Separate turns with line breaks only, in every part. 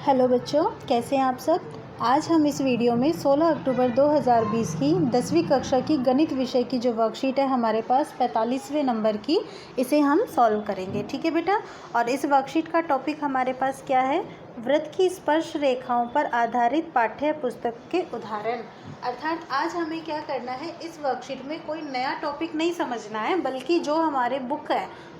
Hello बच्चों, कैसे हैं आप सब। आज हम इस वीडियो में 16 अक्टूबर 2020 की 10वीं कक्षा की गणित विषय की जो वर्कशीट है हमारे पास 45वें नंबर की, इसे हम सॉल्व करेंगे। ठीक है बेटा। और इस वर्कशीट का टॉपिक हमारे पास क्या है? वृत्त की स्पर्श रेखाओं पर आधारित पाठ्य पुस्तक के उदाहरण। अर्थात आज हमें क्या करना है, इस वर्कशीट में कोई नया टॉपिक नहीं समझना है, बल्कि जो हमारे बुक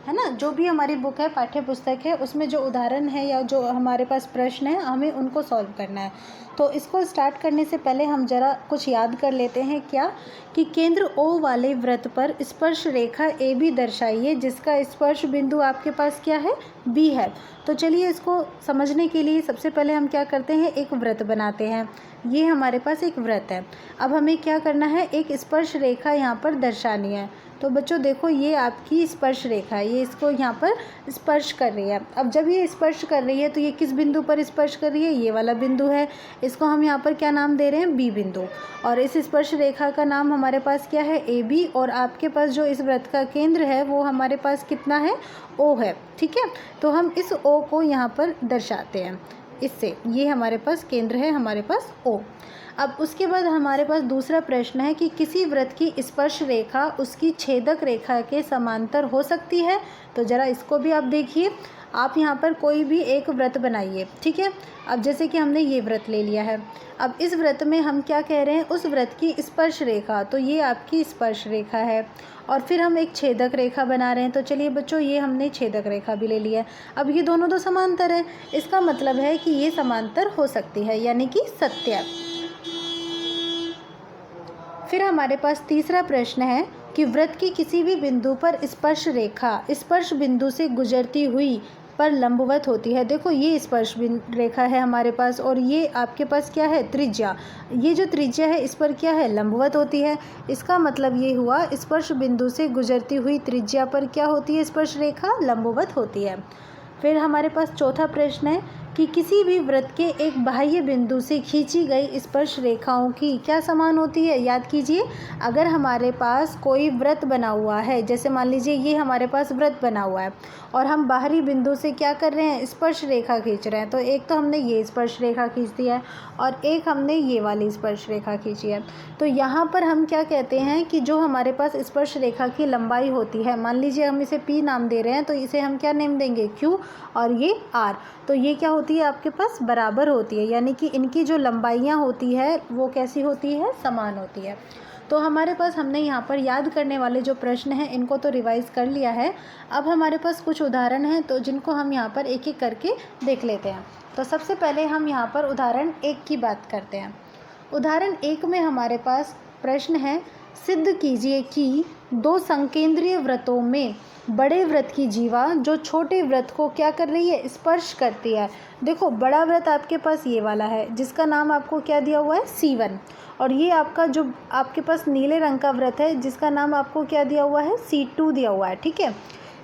है ना, जो भी हमारी बुक है, पाठ्य पुस्तक है, उसमें जो उदाहरण है या जो हमारे पास प्रश्न है, हमें उनको सॉल्व करना है। तो इसको स्टार्ट करने से पहले हम जरा कुछ याद कर लेते हैं। क्या कि केंद्र O वाले वृत्त पर स्पर्श रेखा AB दर्शाइए, जिसका स्पर्श बिंदु आपके पास क्या है? B है। तो चलिए इसको समझने के लिए सबसे पहले हम क्या करते हैं, एक वृत्त बनाते हैं। ये हमारे पास एक वृत्त है। अब हमें क्या करना है, एक स्पर्श रेखा यहाँ पर दर्शानी है। तो बच्चों देखो, ये आपकी स्पर्श रेखा है, ये इसको यहाँ पर स्पर्श कर रही है। अब जब ये स्पर्श कर रही है तो ये किस बिंदु पर स्पर्श कर रही है? ये वाला बिंदु है। इसको हम यहाँ पर क्या नाम दे रहे हैं? बी बिंदु। और इस स्पर्श रेखा का नाम हमारे पास क्या है? A B. और आपके पास जो इस वृत्त का केंद्र है वो हमारे पास कितना है? ओ है। ठीक है। तो हम इस ओ को यहाँ पर दर्शाते हैं इससे। ये हमारे पास केंद्र है, हमारे पास ओ। अब उसके बाद हमारे पास दूसरा प्रश्न है कि किसी वृत्त की स्पर्श रेखा उसकी छेदक रेखा के समांतर हो सकती है। तो ज़रा इसको भी आप देखिए। आप यहाँ पर कोई भी एक वृत्त बनाइए। ठीक है। अब जैसे कि हमने ये वृत्त ले लिया है। अब इस वृत्त में हम क्या कह रहे हैं? उस वृत्त की स्पर्श रेखा, तो ये आपकी स्पर्श रेखा है। और फिर हम एक छेदक रेखा बना रहे हैं। तो चलिए बच्चों, ये हमने छेदक रेखा भी ले लिया है। अब ये दोनों तो समांतर है, इसका मतलब है कि ये समांतर हो सकती है, यानी कि सत्य। फिर हमारे पास तीसरा प्रश्न है कि वृत्त की किसी भी बिंदु पर स्पर्श रेखा स्पर्श बिंदु से गुजरती हुई पर लंबवत होती है। देखो, ये स्पर्श रेखा है हमारे पास, और ये आपके पास क्या है? त्रिज्या। ये जो त्रिज्या है इस पर क्या है? लंबवत होती है। इसका मतलब ये हुआ, स्पर्श बिंदु से गुजरती हुई त्रिज्या पर क्या होती है? स्पर्श रेखा लंबवत होती है। फिर हमारे पास चौथा प्रश्न है कि किसी भी वृत्त के एक बाह्य बिंदु से खींची गई स्पर्श रेखाओं की क्या समान होती है? याद कीजिए, अगर हमारे पास कोई वृत्त बना हुआ है, जैसे मान लीजिए ये हमारे पास वृत्त बना हुआ है और हम बाहरी बिंदु से क्या कर रहे हैं? स्पर्श रेखा खींच रहे हैं। तो एक तो हमने ये स्पर्श रेखा खींच दी है और एक हमने ये वाली स्पर्श रेखा खींची है। तो यहाँ पर हम क्या कहते हैं कि जो हमारे पास स्पर्श रेखा की लंबाई होती है, मान लीजिए हम इसे P नाम दे रहे हैं, तो इसे हम क्या नेम देंगे? Q। और ये R। तो ये क्या होती है? आपके पास बराबर होती है, यानी कि इनकी जो लंबाइयाँ होती है वो कैसी होती है? समान होती है। तो हमारे पास हमने यहाँ पर याद करने वाले जो प्रश्न हैं इनको तो रिवाइज़ कर लिया है। अब हमारे पास कुछ उदाहरण हैं, तो जिनको हम यहाँ पर एक एक करके देख लेते हैं। तो सबसे पहले हम यहाँ पर उदाहरण 1 की बात करते हैं। उदाहरण 1 में हमारे पास प्रश्न है, सिद्ध कीजिए कि दो संकेंद्रीय वृत्तों में बड़े वृत्त की जीवा जो छोटे वृत्त को क्या कर रही है? स्पर्श करती है। देखो, बड़ा वृत्त आपके पास ये वाला है, जिसका नाम आपको क्या दिया हुआ है? C1। और ये आपका जो आपके पास नीले रंग का वृत्त है, जिसका नाम आपको क्या दिया हुआ है? C2 दिया हुआ है। ठीक है।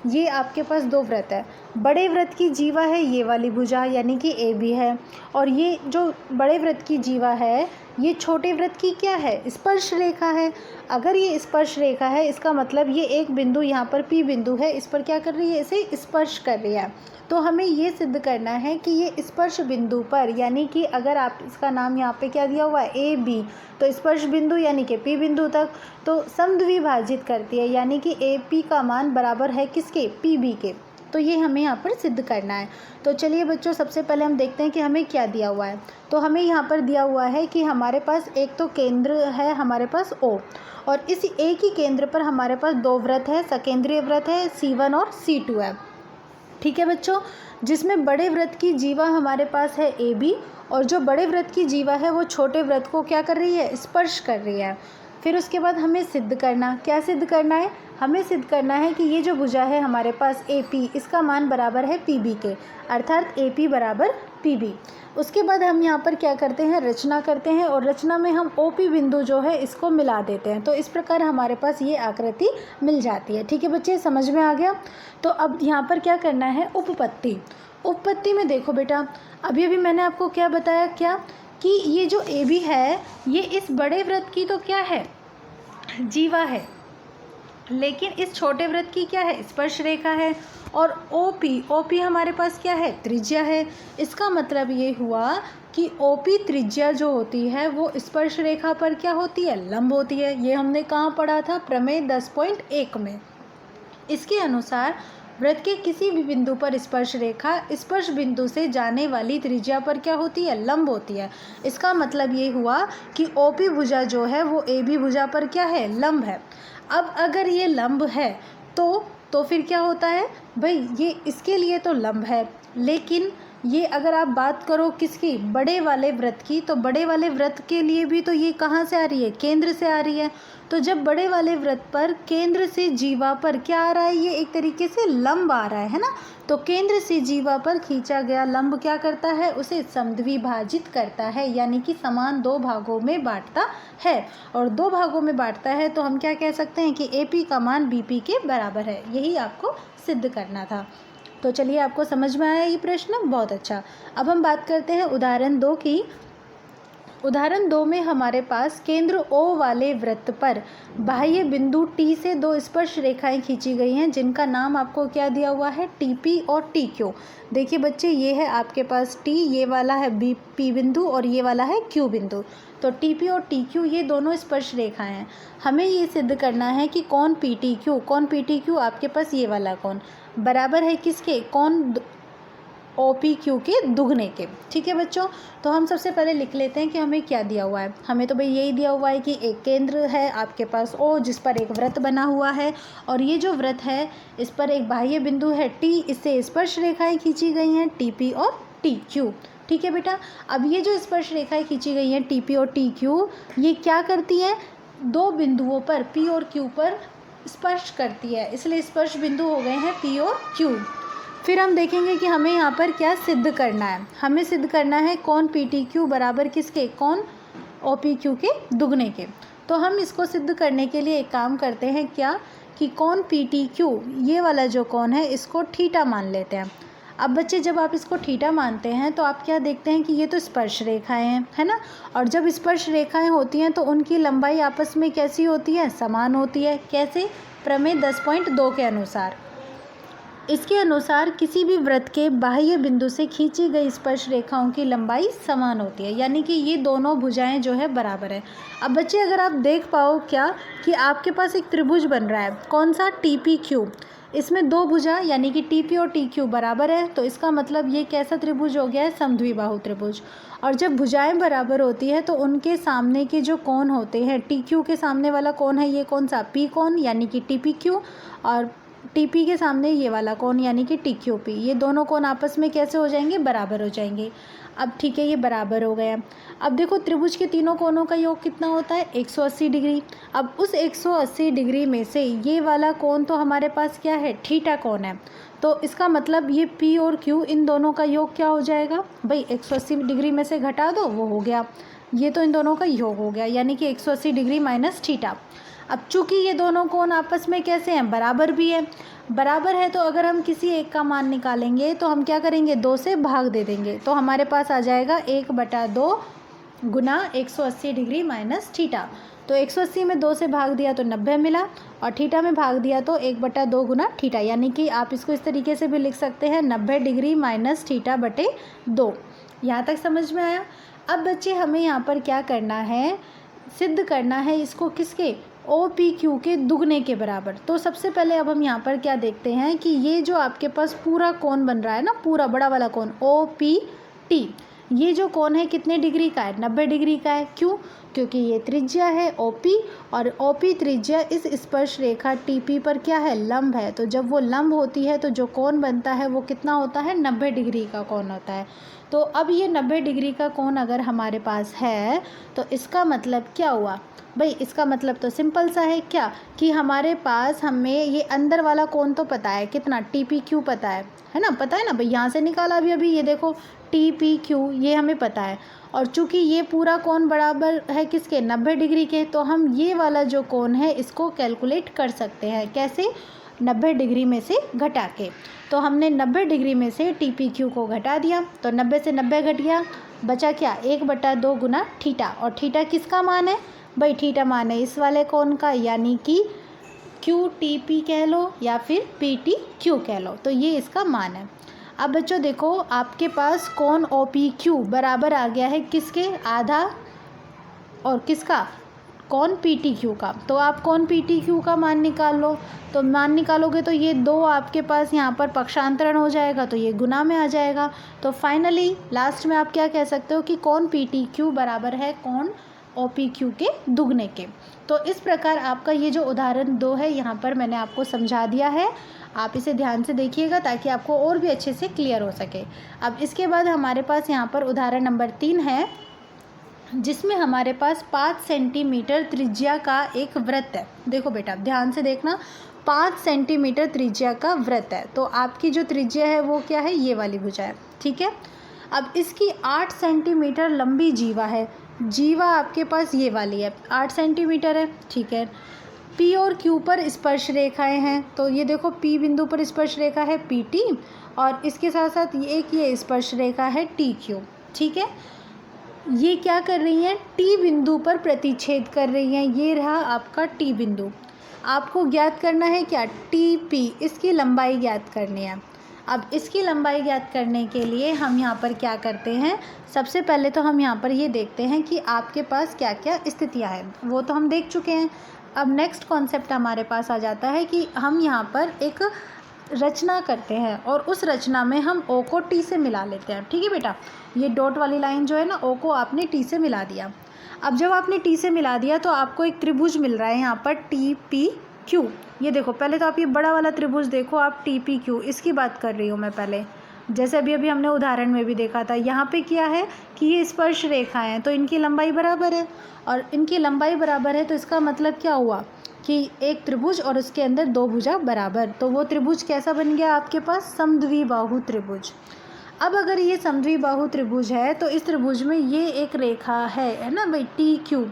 ये आपके पास दो वृत्त है। बड़े वृत्त की जीवा है ये वाली भुजा, यानी कि AB है। और ये जो बड़े वृत्त की जीवा है, ये छोटे वृत्त की क्या है? स्पर्श रेखा है। अगर ये स्पर्श रेखा है, इसका मतलब ये एक बिंदु यहाँ पर P बिंदु है, इस पर क्या कर रही है? इसे स्पर्श कर रही है। तो हमें ये सिद्ध करना है कि ये स्पर्श बिंदु पर, यानी कि अगर आप इसका नाम यहाँ पे क्या दिया हुआ है? AB। तो स्पर्श बिंदु यानी कि P बिंदु तक तो समद्विभाजित करती है, यानी कि AP का मान बराबर है किसके? PB के। तो ये हमें यहाँ पर सिद्ध करना है। तो चलिए बच्चों, सबसे पहले हम देखते हैं कि हमें क्या दिया हुआ है। तो हमें यहाँ पर दिया हुआ है कि हमारे पास एक तो केंद्र है हमारे पास O, और इस एक ही केंद्र पर हमारे पास दो वृत्त है, सकेंद्रीय वृत्त है, C1 और C2 है। ठीक है बच्चों, जिसमें बड़े वृत्त की जीवा हमारे पास है AB, और जो बड़े वृत्त की जीवा है वो छोटे वृत्त को क्या कर रही है? स्पर्श कर रही है। फिर उसके बाद हमें सिद्ध करना, क्या सिद्ध करना है? हमें सिद्ध करना है कि ये जो भुजा है हमारे पास AP, इसका मान बराबर है PB के, अर्थात AP बराबर PB। उसके बाद हम यहाँ पर क्या करते हैं? रचना करते हैं, और रचना में हम OP बिंदु जो है इसको मिला देते हैं। तो इस प्रकार हमारे पास ये आकृति मिल जाती है। ठीक है बच्चे, समझ में आ गया? तो अब यहाँ पर क्या करना है? उपपत्ति। उपपत्ति में देखो बेटा, अभी मैंने आपको क्या बताया, क्या कि ये जो AB है, ये इस बड़े वृत्त की तो क्या है? जीवा है। लेकिन इस छोटे वृत्त की क्या है, स्पर्श रेखा है। और ओपी हमारे पास क्या है, त्रिज्या है। इसका मतलब ये हुआ कि ओपी त्रिज्या जो होती है वो स्पर्श रेखा पर क्या होती है, लंब होती है। ये हमने कहाँ पढ़ा था, प्रमेय 10.1 में। इसके अनुसार वृत्त के किसी भी बिंदु पर स्पर्श रेखा स्पर्श बिंदु से जाने वाली त्रिज्या पर क्या होती है, लंब होती है। इसका मतलब ये हुआ कि ओपी भुजा जो है वो एबी भुजा पर क्या है, लंब है। अब अगर ये लंब है तो फिर क्या होता है भाई, ये इसके लिए तो लंब है, लेकिन ये अगर आप बात करो किसकी, बड़े वाले वृत्त की, तो बड़े वाले वृत्त के लिए भी तो ये कहाँ से आ रही है, केंद्र से आ रही है। तो जब बड़े वाले वृत्त पर केंद्र से जीवा पर क्या आ रहा है, ये एक तरीके से लंब आ रहा है ना। तो केंद्र से जीवा पर खींचा गया लंब क्या करता है, उसे समद्विभाजित करता है, यानी कि समान दो भागों में बांटता है। और दो भागों में बांटता है तो हम क्या कह सकते हैं कि एपी का मान बीपी के बराबर है। यही आपको सिद्ध करना था। तो चलिए, आपको समझ में आया ये प्रश्न, बहुत अच्छा। अब हम बात करते हैं उदाहरण 2 की। उदाहरण 2 में हमारे पास केंद्र O वाले वृत्त पर बाह्य बिंदु T से दो स्पर्श रेखाएं खींची गई हैं, जिनका नाम आपको क्या दिया हुआ है, TP और TQ। देखिए बच्चे, ये है आपके पास T, ये वाला है P बिंदु और ये वाला है Q बिंदु। तो TP और TQ ये दोनों स्पर्श रेखाएं हैं। हमें ये सिद्ध करना है कि कौन PTQ आपके पास ये वाला कौन बराबर है किसके, कौन OPQ के दुगने के। ठीक है बच्चों, तो हम सबसे पहले लिख लेते हैं कि हमें क्या दिया हुआ है। हमें तो भाई यही दिया हुआ है कि एक केंद्र है आपके पास O, जिस पर एक वृत्त बना हुआ है, और ये जो वृत्त है इस पर एक बाह्य बिंदु है T, इससे स्पर्श रेखाएं खींची गई हैं TP और TQ। ठीक है बेटा, अब ये जो स्पर्श रेखाएं खींची गई हैं TP और TQ, ये क्या करती हैं, दो बिंदुओं पर P और Q पर स्पर्श करती है, इसलिए स्पर्श बिंदु हो गए हैं P और Q। फिर हम देखेंगे कि हमें यहाँ पर क्या सिद्ध करना है। हमें सिद्ध करना है कौन PTQ बराबर किसके, कौन OPQ के दुगने के। तो हम इसको सिद्ध करने के लिए एक काम करते हैं क्या, कि कौन PTQ ये वाला जो कौन है इसको थीटा मान लेते हैं। अब बच्चे, जब आप इसको थीटा मानते हैं तो आप क्या देखते हैं कि ये तो स्पर्श रेखाएं हैं, है ना। और जब स्पर्श रेखाएं होती हैं तो उनकी लंबाई आपस में कैसी होती है, समान होती है। कैसे, प्रमेय 10.2 के अनुसार। इसके अनुसार किसी भी वृत्त के बाह्य बिंदु से खींची गई स्पर्श रेखाओं की लंबाई समान होती है, यानी कि ये दोनों भुजाएं जो है बराबर है। अब बच्चे, अगर आप देख पाओ क्या कि आपके पास एक त्रिभुज बन रहा है, कौन सा, TPQ। इसमें दो भुजा यानी कि TP और TQ बराबर है, तो इसका मतलब ये कैसा त्रिभुज हो गया है, समद्विबाहु त्रिभुज। और जब भुजाएं बराबर होती है तो उनके सामने के जो कोण होते हैं, TQ के सामने वाला कोण है ये कौन सा, P कोण यानी कि TPQ, और TP के सामने ये वाला कोण यानी कि TQP। ये दोनों कोण आपस में कैसे हो जाएंगे, बराबर हो जाएंगे। अब ठीक है, ये बराबर हो गया। अब देखो, त्रिभुज के तीनों कोणों का योग कितना होता है, 180 डिग्री। अब उस 180 डिग्री में से ये वाला कोण तो हमारे पास क्या है, थीटा कोण है। तो इसका मतलब ये P और Q इन दोनों का योग क्या हो जाएगा भाई, 180 डिग्री में से घटा दो, वो हो गया, ये तो इन दोनों का योग हो गया, यानी कि 180 डिग्री माइनस थीटा। अब चूंकि ये दोनों कोण आपस में कैसे हैं, बराबर भी है। बराबर है तो अगर हम किसी एक का मान निकालेंगे तो हम क्या करेंगे, 2 से भाग दे देंगे, तो हमारे पास आ जाएगा 1/2 गुना 180 डिग्री माइनस थीटा। तो 180 में 2 से भाग दिया तो 90 मिला, और थीटा में भाग दिया तो 1/2 गुना थीटा, यानी कि आप इसको इस तरीके से भी लिख सकते हैं 90 डिग्री माइनस थीटा बटे 2। यहाँ तक समझ में आया। अब बच्चे, हमें यहाँ पर क्या करना है, सिद्ध करना है इसको किसके, OPQ के दुगने के बराबर। तो सबसे पहले अब हम यहाँ पर क्या देखते हैं कि ये जो आपके पास पूरा कोण बन रहा है ना, पूरा बड़ा वाला कोण OPT, ये जो कोण है कितने डिग्री का है, 90 डिग्री का है। क्यों, क्योंकि ये त्रिज्या है OP, और OP त्रिज्या इस स्पर्श रेखा TP पर क्या है, लंब है। तो जब वो लंब होती है तो जो कोण बनता है वो कितना होता है, 90 डिग्री का कोण होता है। तो अब ये 90 डिग्री का कोण अगर हमारे पास है तो इसका मतलब क्या हुआ भाई, इसका मतलब तो सिंपल सा है क्या, कि हमारे पास हमें ये अंदर वाला कोण तो पता है कितना, TPQ पता है ना, पता है ना भाई, यहाँ से निकाला अभी ये देखो TPQ, ये हमें पता है। और चूंकि ये पूरा कोण बराबर है किसके, 90 डिग्री के, तो हम ये वाला जो कोण है इसको कैलकुलेट कर सकते हैं। कैसे, 90 डिग्री में से घटा के। तो हमने 90 डिग्री में से TPQ को घटा दिया, तो 90 से 90 घट गया, बचा क्या, 1/2 गुना थीटा। और थीटा किसका मान है भाई, थीटा मान है इस वाले कोण का, यानी कि क्यू टी पी कह लो या फिर पी टी क्यू कह लो, तो ये इसका मान है। अब बच्चों देखो आपके पास कोण ओ पी क्यू बराबर आ गया है किसके, आधा, और किसका, कौन पी टी क्यू का। तो आप कौन पी टी क्यू का मान निकाल लो। तो मान निकालोगे तो ये दो आपके पास यहाँ पर पक्षांतरण हो जाएगा, तो ये गुना में आ जाएगा। तो फाइनली लास्ट में आप क्या कह सकते हो कि कौन पी टी क्यू बराबर है कौन ओ पी क्यू के दुगने के। तो इस प्रकार आपका ये जो उदाहरण 2 है यहाँ पर मैंने आपको समझा दिया है। आप इसे ध्यान से देखिएगा ताकि आपको और भी अच्छे से क्लियर हो सके। अब इसके बाद हमारे पास यहाँ पर उदाहरण नंबर 3 है, जिसमें हमारे पास 5 सेंटीमीटर त्रिज्या का एक वृत्त है। देखो बेटा ध्यान से देखना, 5 सेंटीमीटर त्रिज्या का वृत्त है। तो आपकी जो त्रिज्या है वो क्या है, ये वाली भुजा है, ठीक है। अब इसकी 8 सेंटीमीटर लंबी जीवा है। जीवा आपके पास ये वाली है, 8 सेंटीमीटर है, ठीक है। पी और क्यू पर स्पर्श रेखाएं हैं, तो ये देखो पी बिंदु पर स्पर्श रेखा है पी टी, और इसके साथ साथ ये स्पर्श रेखा है टी क्यू, ठीक है। ये क्या कर रही हैं, टी बिंदु पर प्रतिच्छेद कर रही हैं। ये रहा आपका टी बिंदु। आपको ज्ञात करना है क्या, टी पी, इसकी लंबाई ज्ञात करनी है। अब इसकी लंबाई ज्ञात करने के लिए हम यहाँ पर क्या करते हैं, सबसे पहले तो हम यहाँ पर ये देखते हैं कि आपके पास क्या क्या स्थितियाँ हैं, वो तो हम देख चुके हैं। अब नेक्स्ट कॉन्सेप्ट हमारे पास आ जाता है कि हम यहाँ पर एक रचना करते हैं और उस रचना में हम ओ को टी से मिला लेते हैं, ठीक है बेटा। ये डॉट वाली लाइन जो है ना, ओ को आपने टी से मिला दिया। अब जब आपने टी से मिला दिया तो आपको एक त्रिभुज मिल रहा है यहाँ पर टी पी क्यू। ये देखो पहले तो आप ये बड़ा वाला त्रिभुज देखो, आप टी पी क्यू, इसकी बात कर रही हूँ मैं पहले, जैसे अभी हमने उदाहरण में भी देखा था। यहाँ पे क्या है कि ये स्पर्श रेखाएं हैं, तो इनकी लंबाई बराबर है, और इनकी लंबाई बराबर है तो इसका मतलब क्या हुआ कि एक त्रिभुज और उसके अंदर 2 भुजा बराबर। तो वो त्रिभुज कैसा बन गया आपके पास, समद्विबाहु त्रिभुज। अब अगर ये समद्विबाहु त्रिभुज है तो इस त्रिभुज में ये एक रेखा है ना भाई, टी क्यू,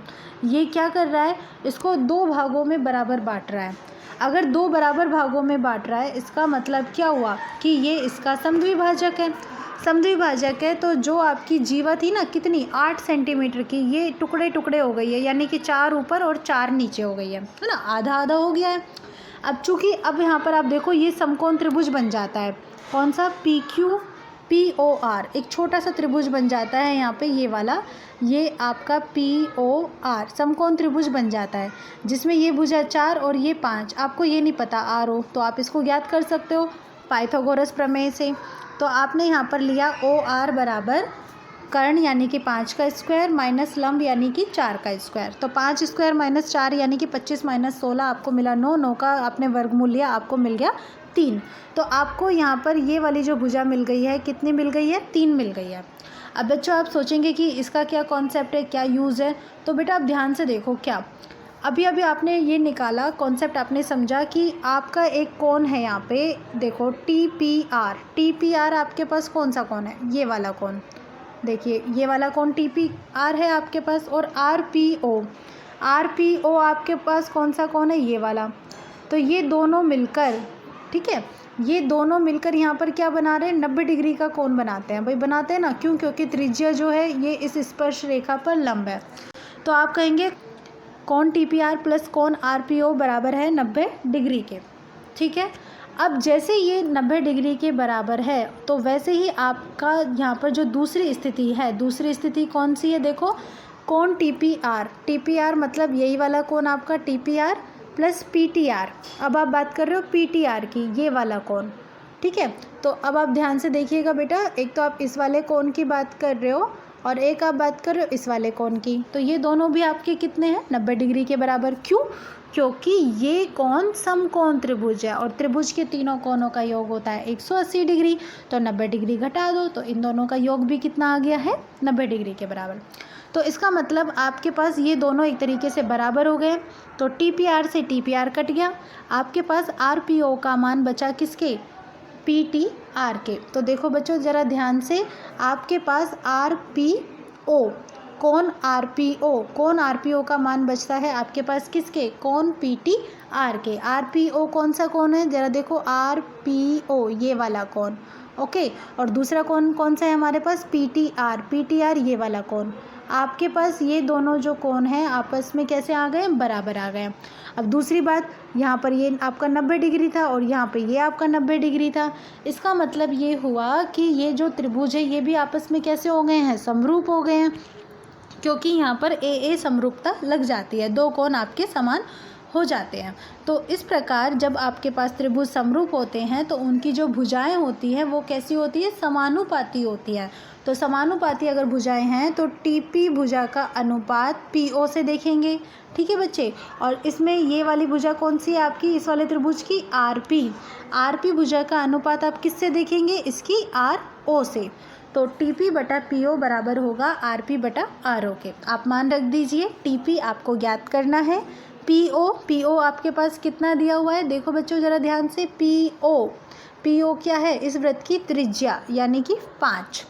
ये क्या कर रहा है, इसको 2 भागों में बराबर बांट रहा है। अगर 2 बराबर भागों में बांट रहा है, इसका मतलब क्या हुआ कि ये इसका समद्विभाजक है। समद्विभाजक है तो जो आपकी जीवा थी ना, कितनी, 8 सेंटीमीटर की, ये टुकड़े टुकड़े हो गई है, यानी कि 4 ऊपर और 4 नीचे हो गई है ना, आधा आधा हो गया है। अब चूँकि अब यहाँ पर आप देखो ये समकोण त्रिभुज बन जाता है, कौन सा, P Q P O R, एक छोटा सा त्रिभुज बन जाता है यहाँ पे, ये वाला, ये आपका पी ओ आर समकोण त्रिभुज बन जाता है, जिसमें ये भुजा 4 और ये 5। आपको ये नहीं पता आर ओ, तो आप इसको ज्ञात कर सकते हो पाइथागोरस प्रमेय से। तो आपने यहाँ पर लिया ओ आर बराबर कर्ण यानी कि 5 का स्क्वायर माइनस लंब यानी कि 4 का स्क्वायर। तो 5 स्क्वायर माइनस 4 यानी कि 25 माइनस 16 आपको मिला 9, 9 का आपने वर्गमूल लिया, आपको मिल गया 3। तो आपको यहाँ पर ये वाली जो भुजा मिल गई है, कितनी मिल गई है, 3 मिल गई है। अब बच्चों आप सोचेंगे कि इसका क्या कॉन्सेप्ट है, क्या यूज़ है, तो बेटा आप ध्यान से देखो। क्या अभी आपने ये निकाला कॉन्सेप्ट, आपने समझा कि आपका एक कोण है यहाँ पे, देखो टी पी आर आपके पास कौन सा कोण है, ये वाला कोण, देखिए ये वाला कोण टी पी आर है आपके पास, और आर पी ओ आपके पास कौन सा कोण है, ये वाला। तो ये दोनों मिलकर, ठीक है, ये दोनों मिलकर यहाँ पर क्या बना रहे हैं, 90 डिग्री का कोण बनाते हैं। भाई बनाते हैं ना, क्यों, क्योंकि त्रिज्या जो है ये इस स्पर्श रेखा पर लंब है। तो आप कहेंगे कोण टी पी आर प्लस कोण आर पी ओ बराबर है 90 डिग्री के, ठीक है। अब जैसे ये 90 डिग्री के बराबर है, तो वैसे ही आपका यहाँ पर जो दूसरी स्थिति है, दूसरी स्थिति कौन सी है, देखो कोण टी पी आर मतलब यही वाला कोण आपका T P R plus P T R. अब आप बात कर रहे हो पी टी आर की, ये वाला कोण, ठीक है। तो अब आप ध्यान से देखिएगा बेटा, एक तो आप इस वाले कोण की बात कर रहे हो और एक आप बात कर रहे हो इस वाले कोण की, तो ये दोनों भी आपके कितने हैं, 90 डिग्री के बराबर। क्यों, क्योंकि ये कोण समकोण त्रिभुज है और त्रिभुज के तीनों कोणों का योग होता है 180 डिग्री। तो 90 डिग्री घटा दो तो इन दोनों का योग भी कितना आ गया है, 90 डिग्री के बराबर। तो इसका मतलब आपके पास ये दोनों एक तरीके से बराबर हो गए। तो टी पी आर से टी पी आर कट गया, आपके पास आर पी ओ का मान बचा किसके, पी टी आर के। तो देखो बच्चों ज़रा ध्यान से, आपके पास आर पी ओ कोण आर पी ओ का मान बचता है आपके पास किसके, कोण पी टी आर के। आर पी ओ कौन सा कोण है, ज़रा देखो, आर पी ओ ये वाला कोण, ओके। और दूसरा कोण कौन सा है हमारे पास, पी टी आर ये वाला कोण। आपके पास ये दोनों जो कोण हैं आपस में कैसे आ गए, बराबर आ गए। अब दूसरी बात, यहाँ पर ये आपका 90 डिग्री था और यहाँ पे ये आपका 90 डिग्री था। इसका मतलब ये हुआ कि ये जो त्रिभुज है ये भी आपस में कैसे हो गए हैं, समरूप हो गए हैं, क्योंकि यहाँ पर ए समरूपता लग जाती है, दो कोण आपके समान हो जाते हैं। तो इस प्रकार जब आपके पास त्रिभुज समरूप होते हैं तो उनकी जो भुजाएं होती हैं वो कैसी होती है, समानुपाती होती हैं। तो समानुपाती अगर भुजाएं हैं तो टीपी भुजा का अनुपात पीओ से देखेंगे, ठीक है बच्चे। और इसमें ये वाली भुजा कौन सी है आपकी, इस वाले त्रिभुज की आरपी भुजा का अनुपात आप किससे देखेंगे, इसकी आर ओ से। तो टीपी बटा पीओ बराबर होगा आरपी बटा आर ओ के। आप मान रख दीजिए, टीपी आपको ज्ञात करना है, पीओ आपके पास कितना दिया हुआ है, देखो बच्चों ज़रा ध्यान से, पीओ क्या है, इस वृत्त की त्रिज्या यानी कि 5।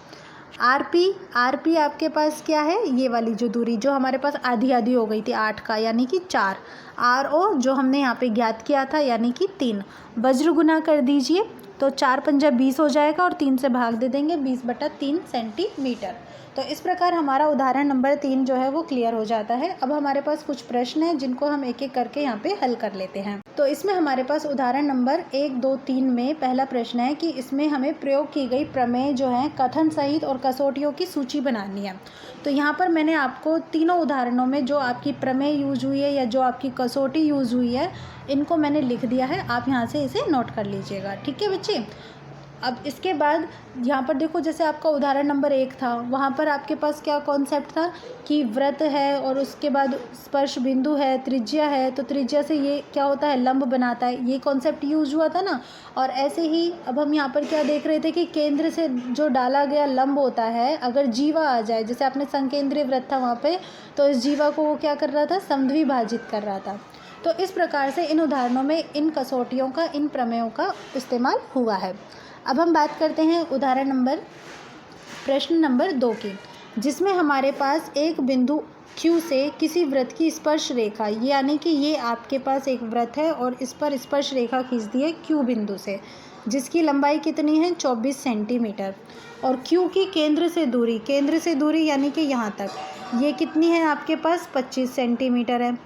आरपी आपके पास क्या है, ये वाली जो दूरी जो हमारे पास आधी आधी हो गई थी 8 का यानी कि 4। आरओ जो हमने यहाँ पे ज्ञात किया था यानी कि 3। वज्र गुना कर दीजिए तो 4 पंजा 20 हो जाएगा और 3 से भाग दे देंगे, 20/3 सेंटीमीटर। तो इस प्रकार हमारा उदाहरण नंबर 3 जो है वो क्लियर हो जाता है। अब हमारे पास कुछ प्रश्न हैं जिनको हम एक एक करके यहाँ पे हल कर लेते हैं। तो इसमें हमारे पास उदाहरण नंबर 1, 2, 3 में पहला प्रश्न है कि इसमें हमें प्रयोग की गई प्रमेय जो है कथन सहित और कसौटियों की सूची बनानी है। तो यहाँ पर मैंने आपको तीनों उदाहरणों में जो आपकी प्रमेय यूज हुई है या जो आपकी कसौटी यूज हुई है इनको मैंने लिख दिया है, आप यहाँ से इसे नोट कर लीजिएगा, ठीक है बच्चे। अब इसके बाद यहाँ पर देखो, जैसे आपका उदाहरण नंबर 1 था वहाँ पर आपके पास क्या कॉन्सेप्ट था कि व्रत है और उसके बाद स्पर्श बिंदु है, त्रिज्या है, तो त्रिज्या से ये क्या होता है, लंब बनाता है, ये कॉन्सेप्ट यूज हुआ था ना। और ऐसे ही अब हम यहाँ पर क्या देख रहे थे कि केंद्र से जो डाला गया लंब होता है, अगर जीवा आ जाए, जैसे आपने संकेंद्रीय व्रत था वहाँ पर, तो इस जीवा को वो क्या कर रहा था, समद्विभाजित कर रहा था। तो इस प्रकार से इन उदाहरणों में इन कसौटियों का, इन प्रमेयों का इस्तेमाल हुआ है। अब हम बात करते हैं प्रश्न नंबर 2 की, जिसमें हमारे पास एक बिंदु Q से किसी वृत्त की स्पर्श रेखा, यानी कि ये आपके पास एक वृत्त है और इस पर स्पर्श रेखा खींच दी है Q बिंदु से, जिसकी लंबाई कितनी है, 24 सेंटीमीटर। और Q की केंद्र से दूरी यानी कि यहाँ तक, ये कितनी है आपके पास, 25 सेंटीमीटर है।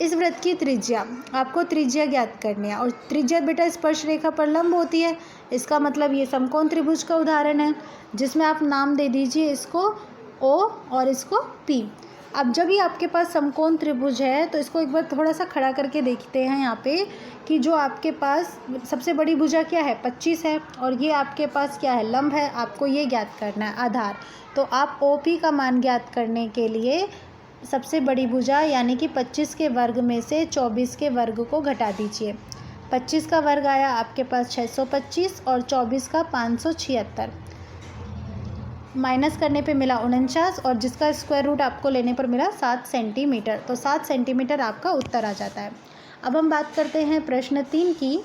इस वृत्त की त्रिज्या, आपको त्रिज्या ज्ञात करनी है और त्रिज्या बेटा स्पर्श रेखा पर लंब होती है। इसका मतलब ये समकोण त्रिभुज का उदाहरण है, जिसमें आप नाम दे दीजिए इसको O और इसको P। अब जब ये आपके पास समकोण त्रिभुज है तो इसको एक बार थोड़ा सा खड़ा करके देखते हैं यहाँ पे कि जो आपके पास सबसे बड़ी भुजा क्या है, 25 है, और ये आपके पास क्या है, लंब है। आपको ये ज्ञात करना है आधार। तो आप OP का मान ज्ञात करने के लिए सबसे बड़ी भुजा यानी कि 25 के वर्ग में से 24 के वर्ग को घटा दीजिए। 25 का वर्ग आया आपके पास 625 और 24 का 576, माइनस करने पे मिला 49 और जिसका स्क्वायर रूट आपको लेने पर मिला 7 सेंटीमीटर। तो 7 सेंटीमीटर आपका उत्तर आ जाता है। अब हम बात करते हैं प्रश्न 3 की,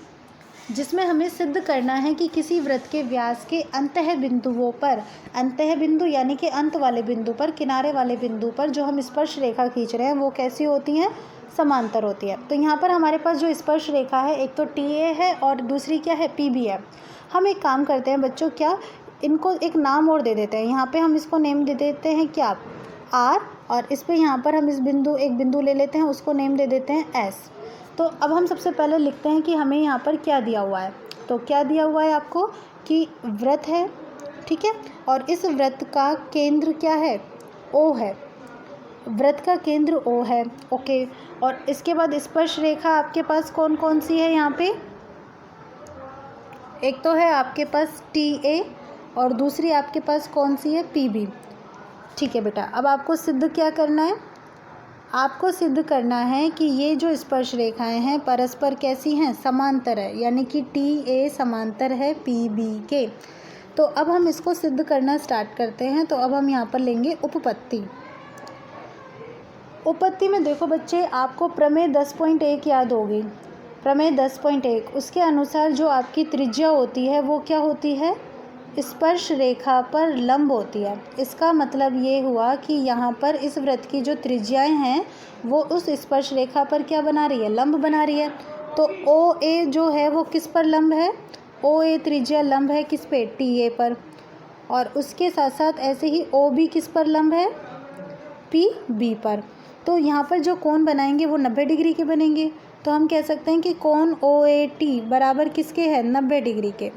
जिसमें हमें सिद्ध करना है कि किसी वृत्त के व्यास के अंतः बिंदुओं पर, अंतः बिंदु यानी कि अंत वाले बिंदु पर, किनारे वाले बिंदु पर जो हम स्पर्श रेखा खींच रहे हैं वो कैसी होती हैं, समांतर होती है। तो यहाँ पर हमारे पास जो स्पर्श रेखा है एक तो TA है और दूसरी क्या है, PB है। हम एक काम करते हैं बच्चों, क्या इनको एक नाम और दे देते हैं। यहाँ पे हम इसको नेम दे देते हैं क्या, R, और इस पर यहाँ पर हम एक बिंदु ले लेते हैं, उसको नेम दे देते हैं S। तो अब हम सबसे पहले लिखते हैं कि हमें यहाँ पर क्या दिया हुआ है। तो क्या दिया हुआ है आपको कि वृत्त है, ठीक है, और इस वृत्त का केंद्र क्या है, O है, वृत्त का केंद्र O है, ओके। और इसके बाद स्पर्श रेखा आपके पास कौन कौन सी है यहाँ पे, एक तो है आपके पास TA और दूसरी आपके पास कौन सी है, PB, ठीक है बेटा। अब आपको सिद्ध क्या करना है, आपको सिद्ध करना है कि ये जो स्पर्श रेखाएं हैं परस्पर कैसी हैं, समांतर है, यानी कि TA समांतर है PB के। तो अब हम इसको सिद्ध करना स्टार्ट करते हैं। तो अब हम यहाँ पर लेंगे उपपत्ति। उपपत्ति में देखो बच्चे, आपको प्रमेय 10.1 याद होगी, प्रमेय 10.1, उसके अनुसार जो आपकी त्रिज्या होती है वो क्या होती है, स्पर्श रेखा पर लंब होती है। इसका मतलब ये हुआ कि यहाँ पर इस वृत्त की जो त्रिज्याएं हैं वो उस स्पर्श रेखा पर क्या बना रही है, लंब बना रही है। तो OA जो है वो किस पर लंब है, OA त्रिज्या लंब है किस पे, TA पर। और उसके साथ साथ ऐसे ही OB किस पर लंब है, पी बी पर। तो यहाँ पर जो कोण बनाएंगे वो 90 डिग्री के बनेंगे। तो हम कह सकते हैं कि कोण OAT बराबर किसके है, 90 डिग्री के।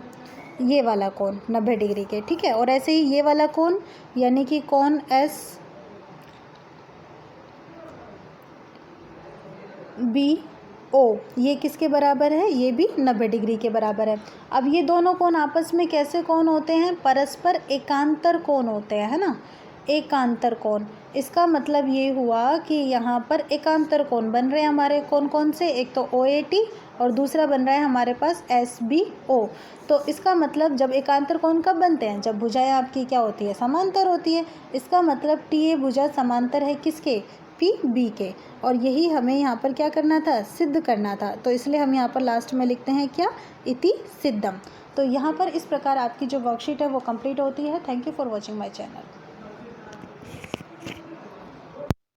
ये वाला कोण 90 डिग्री के, ठीक है। और ऐसे ही ये वाला कोण यानी कि कोण SBO ये किसके बराबर है, ये भी 90 डिग्री के बराबर है। अब ये दोनों कोण आपस में कैसे कोण होते हैं, परस्पर एकांतर कोण होते हैं, है ना, एकांतर कोण। इसका मतलब ये हुआ कि यहाँ पर एकांतर कोण बन रहे हैं हमारे, कौन कौन से, एक तो OAT और दूसरा बन रहा है हमारे पास SBO। तो इसका मतलब जब एकांतर कोण कब बनते हैं, जब भुजाएं आपकी क्या होती है, समांतर होती है। इसका मतलब TA भुजा समांतर है किसके, PB के। और यही हमें यहाँ पर क्या करना था, सिद्ध करना था। तो इसलिए हम यहाँ पर लास्ट में लिखते हैं क्या, इति सिद्धम। तो यहाँ पर इस प्रकार आपकी जो वर्कशीट है वो कंप्लीट होती है। Thank you for watching my channel.